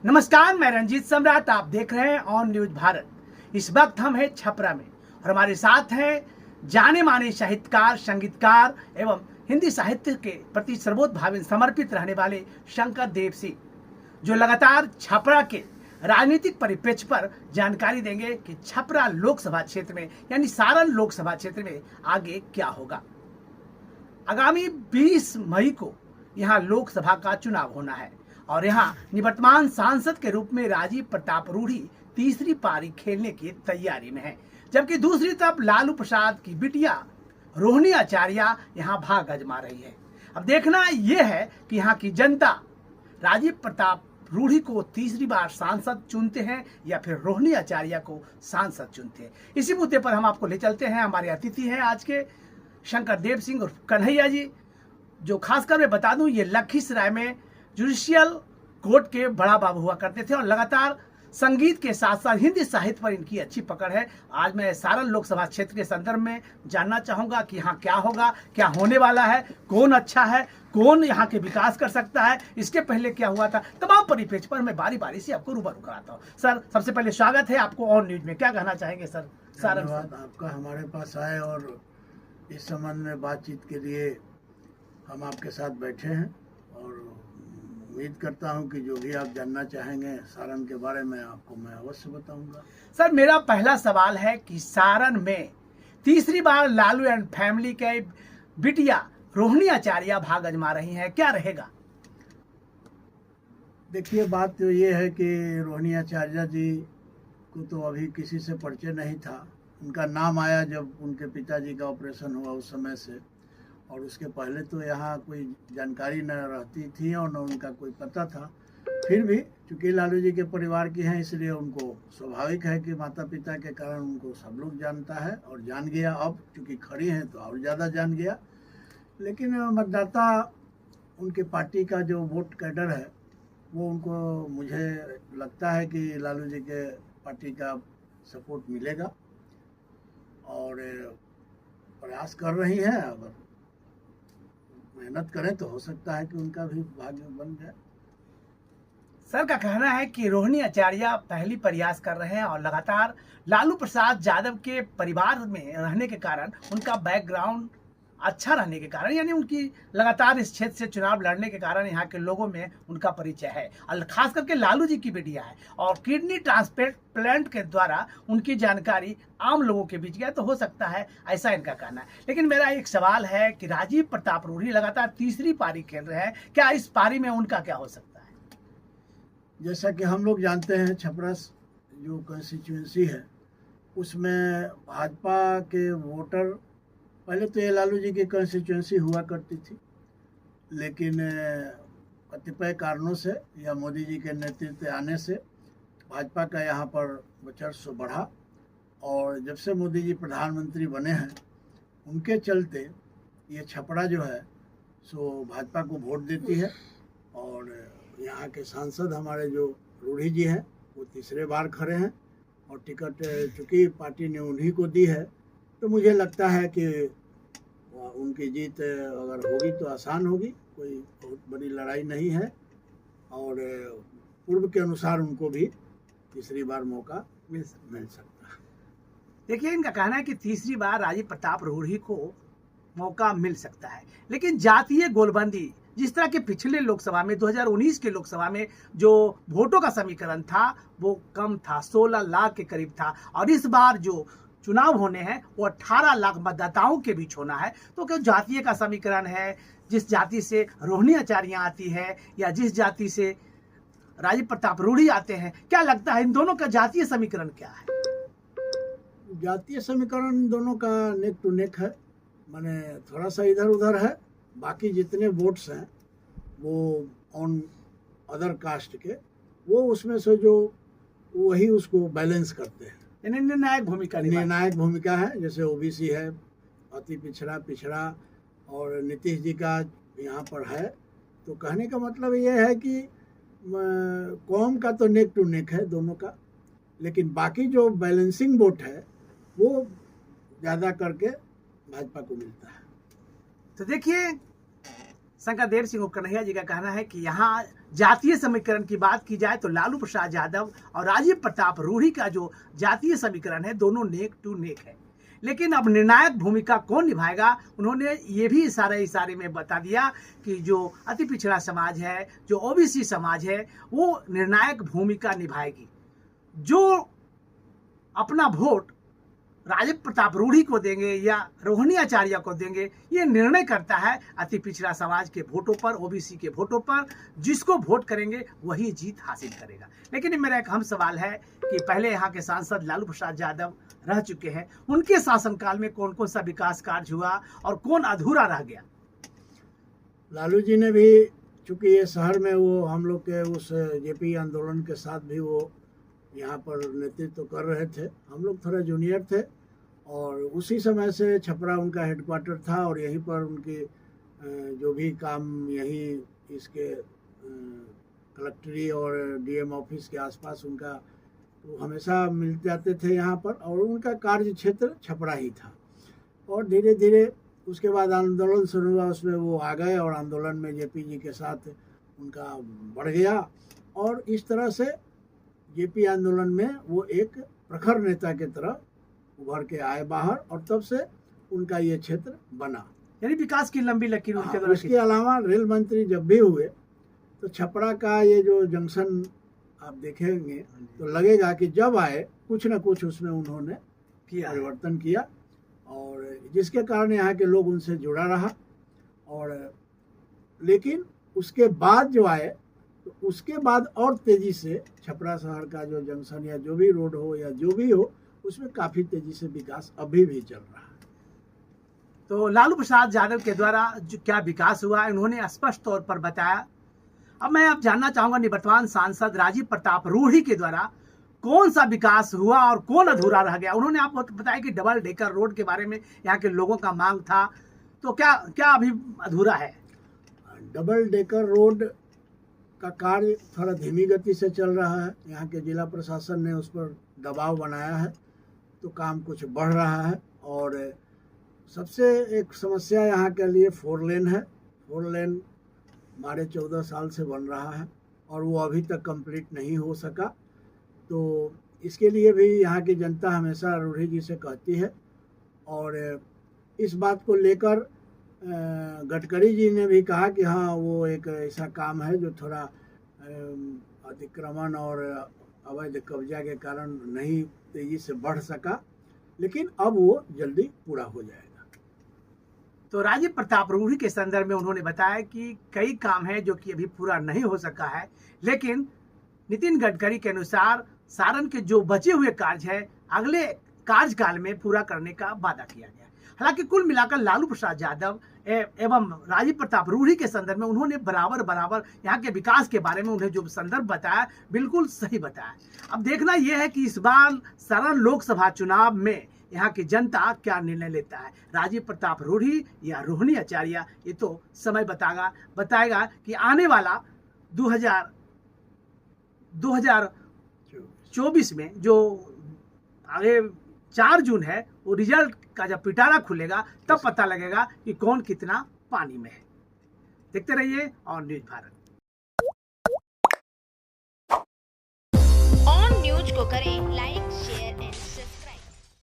नमस्कार, मैं रंजीत सम्राट। आप देख रहे हैं ऑन न्यूज भारत। इस वक्त हम हैं छपरा में और हमारे साथ हैं जाने माने साहित्यकार, संगीतकार एवं हिंदी साहित्य के प्रति सर्वोच्च भाव समर्पित रहने वाले शंकर देव सिंह, जो लगातार छपरा के राजनीतिक परिप्रेक्ष्य पर जानकारी देंगे कि छपरा लोकसभा क्षेत्र में यानी सारण लोकसभा क्षेत्र में आगे क्या होगा। आगामी 20 मई को यहाँ लोकसभा का चुनाव होना है और यहाँ निवर्तमान सांसद के रूप में राजीव प्रताप रूढ़ी तीसरी पारी खेलने की तैयारी में है, जबकि दूसरी तरफ लालू प्रसाद की बिटिया रोहिणी आचार्य यहाँ भाग आजमा रही है। अब देखना यह है कि यहाँ की जनता राजीव प्रताप रूढ़ी को तीसरी बार सांसद चुनते हैं या फिर रोहिणी आचार्य को सांसद चुनते हैं। इसी मुद्दे पर हम आपको ले चलते हैं। हमारे अतिथि हैं आज के शंकर देव सिंह और कन्हैया जी, जो खासकर मैं बता दूं ये लखीसराय में जुडिशियल कोर्ट के बड़ा बाबू हुआ करते थे और लगातार संगीत के साथ साथ हिंदी साहित्य पर इनकी अच्छी पकड़ है। आज मैं सारण लोकसभा क्षेत्र के संदर्भ में जानना चाहूंगा कि यहाँ क्या होगा, क्या होने वाला है, कौन अच्छा है, कौन यहाँ के विकास कर सकता है, इसके पहले क्या हुआ था, तमाम परिप्रेक्ष्य पर मैं बारी बारी से आपको रूबरू कराता हूँ। सर, सबसे पहले स्वागत है आपको ऑन न्यूज में। क्या कहना चाहेंगे सर? सारण आपका हमारे पास आए और इस संबंध में बातचीत के लिए हम आपके साथ बैठे हैं और उम्मीद करता हूं कि जो भी आप जानना चाहेंगे सारण के बारे में आपको मैं अवश्य बताऊंगा। सर, मेरा पहला सवाल है कि सारण में तीसरी बार लालू एंड फैमिली के बिटिया रोहिणी आचार्य भाग आजमा रही हैं, क्या रहेगा? देखिए, बात तो ये है कि रोहिणी आचार्य जी को तो अभी किसी से परिचय नहीं था। उनका नाम आया जब उनके पिताजी का ऑपरेशन हुआ उस समय से, और उसके पहले तो यहाँ कोई जानकारी न रहती थी और न उनका कोई पता था। फिर भी चूँकि लालू जी के परिवार की हैं, इसलिए उनको स्वाभाविक है कि माता पिता के कारण उनको सब लोग जानता है और जान गया। अब चूँकि खड़ी हैं तो और ज़्यादा जान गया। लेकिन मतदाता उनके पार्टी का जो वोट कैडर है वो उनको, मुझे लगता है कि लालू जी के पार्टी का सपोर्ट मिलेगा और प्रयास कर रही हैं। अगर मेहनत करें तो हो सकता है कि उनका भी भाग्य बन जाए। सर का कहना है कि रोहिणी आचार्य पहली प्रयास कर रहे हैं और लगातार लालू प्रसाद यादव के परिवार में रहने के कारण, उनका बैकग्राउंड अच्छा रहने के कारण, यानी उनकी लगातार इस क्षेत्र से चुनाव लड़ने के कारण यहाँ के लोगों में उनका परिचय है और खास करके लालू जी की बिटिया है और किडनी ट्रांसप्लांट के द्वारा उनकी जानकारी आम लोगों के बीच गया, तो हो सकता है ऐसा इनका कहना है। लेकिन मेरा एक सवाल है कि राजीव प्रताप रूढ़ी लगातार तीसरी पारी खेल रहे हैं, क्या इस पारी में उनका क्या हो सकता है? जैसा कि हम लोग जानते हैं, छपरा जो कंस्टिट्यूंसी है उसमें भाजपा के वोटर, पहले तो ये लालू जी की कंस्टिट्यूंसी हुआ करती थी, लेकिन कतिपय कारणों से या मोदी जी के नेतृत्व आने से भाजपा का यहाँ पर वर्चस्व बढ़ा और जब से मोदी जी प्रधानमंत्री बने हैं उनके चलते ये छपरा जो है सो भाजपा को वोट देती है। और यहाँ के सांसद हमारे जो रूढ़ी जी हैं वो तीसरे बार खड़े हैं और टिकट चूँकि पार्टी ने उन्हीं को दी है, तो मुझे लगता है कि उनकी जीत अगर होगी तो आसान होगी, कोई बहुत बड़ी लड़ाई नहीं है और पूर्व के अनुसार उनको भी तीसरी बार मौका मिल सकता है। देखिए, इनका कहना है कि तीसरी बार राजीव प्रताप रूढ़ी को मौका मिल सकता है, लेकिन जातीय गोलबंदी जिस तरह के पिछले लोकसभा में 2019 के लोकसभा में जो वोटों का समीकरण था वो कम था, 16 लाख के करीब था, और इस बार जो चुनाव होने हैं वो 18 लाख मतदाताओं के बीच होना है। तो क्या जातीय का समीकरण है, जिस जाति से रोहिणी आचार्य आती है या जिस जाति से राजीव प्रताप रूढ़ी आते हैं, क्या लगता है इन दोनों का जातीय समीकरण क्या है? जातीय समीकरण दोनों का नेक टू नेक है, माने थोड़ा सा इधर उधर है। बाकी जितने वोट्स हैं वो ऑन अदर कास्ट के, वो उसमें से जो वही उसको बैलेंस करते हैं। निर्णायक भूमिका है। जैसे ओबीसी है, अति पिछड़ा और नीतीश जी का यहाँ पर है। तो कहने का मतलब ये है कि कौम का तो नेक टू नेक है दोनों का, लेकिन बाकी जो बैलेंसिंग वोट है वो ज़्यादा करके भाजपा को मिलता है। तो देखिए, शंकरदेव सिंह कन्हैया जी का कहना है कि यहाँ जातीय समीकरण की बात की जाए तो लालू प्रसाद यादव और राजीव प्रताप रूढ़ी का जो जातीय समीकरण है दोनों नेक टू नेक है, लेकिन अब निर्णायक भूमिका कौन निभाएगा उन्होंने ये भी इशारे में बता दिया कि जो अति पिछड़ा समाज है, जो ओबीसी समाज है, वो निर्णायक भूमिका निभाएगी। जो अपना वोट राजीव प्रताप रूढ़ी को देंगे या रोहिणी आचार्य को देंगे, ये निर्णय करता है अति पिछड़ा समाज के वोटों पर, ओबीसी के वोटों पर। जिसको वोट करेंगे वही जीत हासिल करेगा। लेकिन मेरा एक अहम सवाल है कि पहले यहाँ के सांसद लालू प्रसाद यादव रह चुके हैं, उनके शासनकाल में कौन कौन सा विकास कार्य हुआ और कौन अधूरा रह गया? लालू जी ने भी, चूंकि ये शहर में वो हम लोग के उस जेपी आंदोलन के साथ भी वो यहाँ पर नेतृत्व कर रहे थे। हम लोग थोड़ा जूनियर थे और उसी समय से छपरा उनका हेडक्वार्टर था और यहीं पर उनके जो भी काम यहीं इसके कलेक्ट्री और डीएम ऑफिस के आसपास उनका तो हमेशा मिल जाते थे यहाँ पर, और उनका कार्य क्षेत्र छपरा ही था। और धीरे धीरे उसके बाद आंदोलन शुरू हुआ, उसमें वो आ गए और आंदोलन में जेपी जी के साथ उनका बढ़ गया और इस तरह से जेपी आंदोलन में वो एक प्रखर नेता की तरह उभर के आए बाहर और तब से उनका ये क्षेत्र बना। यानी विकास की लंबी लकीर उनके द्वारा। उसके अलावा रेल मंत्री जब भी हुए तो छपरा का ये जो जंक्शन आप देखेंगे तो लगेगा कि जब आए कुछ न कुछ उसमें उन्होंने परिवर्तन किया और जिसके कारण यहाँ के लोग उनसे जुड़ा रहा। और लेकिन उसके बाद जो आए तो उसके बाद और तेजी से छपरा शहर का जो जंक्शन या जो भी रोड हो या जो भी हो उसमें काफी तेजी से विकास अभी भी चल रहा है। तो लालू प्रसाद यादव के द्वारा जो क्या विकास हुआ उन्होंने स्पष्ट तौर पर बताया। अब मैं अब जानना चाहूंगा निवर्तमान सांसद राजीव प्रताप रूढ़ी के द्वारा कौन सा विकास हुआ और कौन अधूरा रह गया। उन्होंने आपको बताया कि डबल डेकर रोड के बारे में यहाँ के लोगों का मांग था, तो क्या क्या अभी अधूरा है? डबल डेकर रोड का कार्य थोड़ा धीमी गति से चल रहा है। यहाँ के जिला प्रशासन ने उस पर दबाव बनाया है तो काम कुछ बढ़ रहा है। और सबसे एक समस्या यहाँ के लिए 4 लेन है। 4 लेन 12-14 साल से बन रहा है और वो अभी तक कंप्लीट नहीं हो सका। तो इसके लिए भी यहाँ की जनता हमेशा रूढ़ी जी से कहती है और इस बात को लेकर गडकरी जी ने भी कहा कि हाँ वो एक ऐसा काम है जो थोड़ा अतिक्रमण और अवैध कब्जा के कारण नहीं तेजी से बढ़ सका, लेकिन अब वो जल्दी पूरा हो जाएगा। तो राजीव प्रताप रूढ़ी के संदर्भ में उन्होंने बताया कि कई काम है जो कि अभी पूरा नहीं हो सका है, लेकिन नितिन गडकरी के अनुसार सारण के जो बचे हुए कार्य है अगले कार्यकाल में पूरा करने का वादा किया गया। हालांकि कुल मिलाकर लालू प्रसाद यादव एवं राजीव प्रताप रूढ़ी के संदर्भ में उन्होंने बराबर यहाँ के विकास के बारे में उन्हें जो संदर्भ बताया बिल्कुल सही बताया। अब देखना यह है कि इस बार सारण लोकसभा चुनाव में यहाँ की जनता क्या निर्णय लेता है, राजीव प्रताप रूढ़ी या रोहिणी आचार्य, ये तो समय बताएगा कि आने वाला 2024 में जो आगे 4 जून है वो रिजल्ट का जब पिटारा खुलेगा तब पता लगेगा कि कौन कितना पानी में है। देखते रहिए on news Bharat. On news को करें लाइक।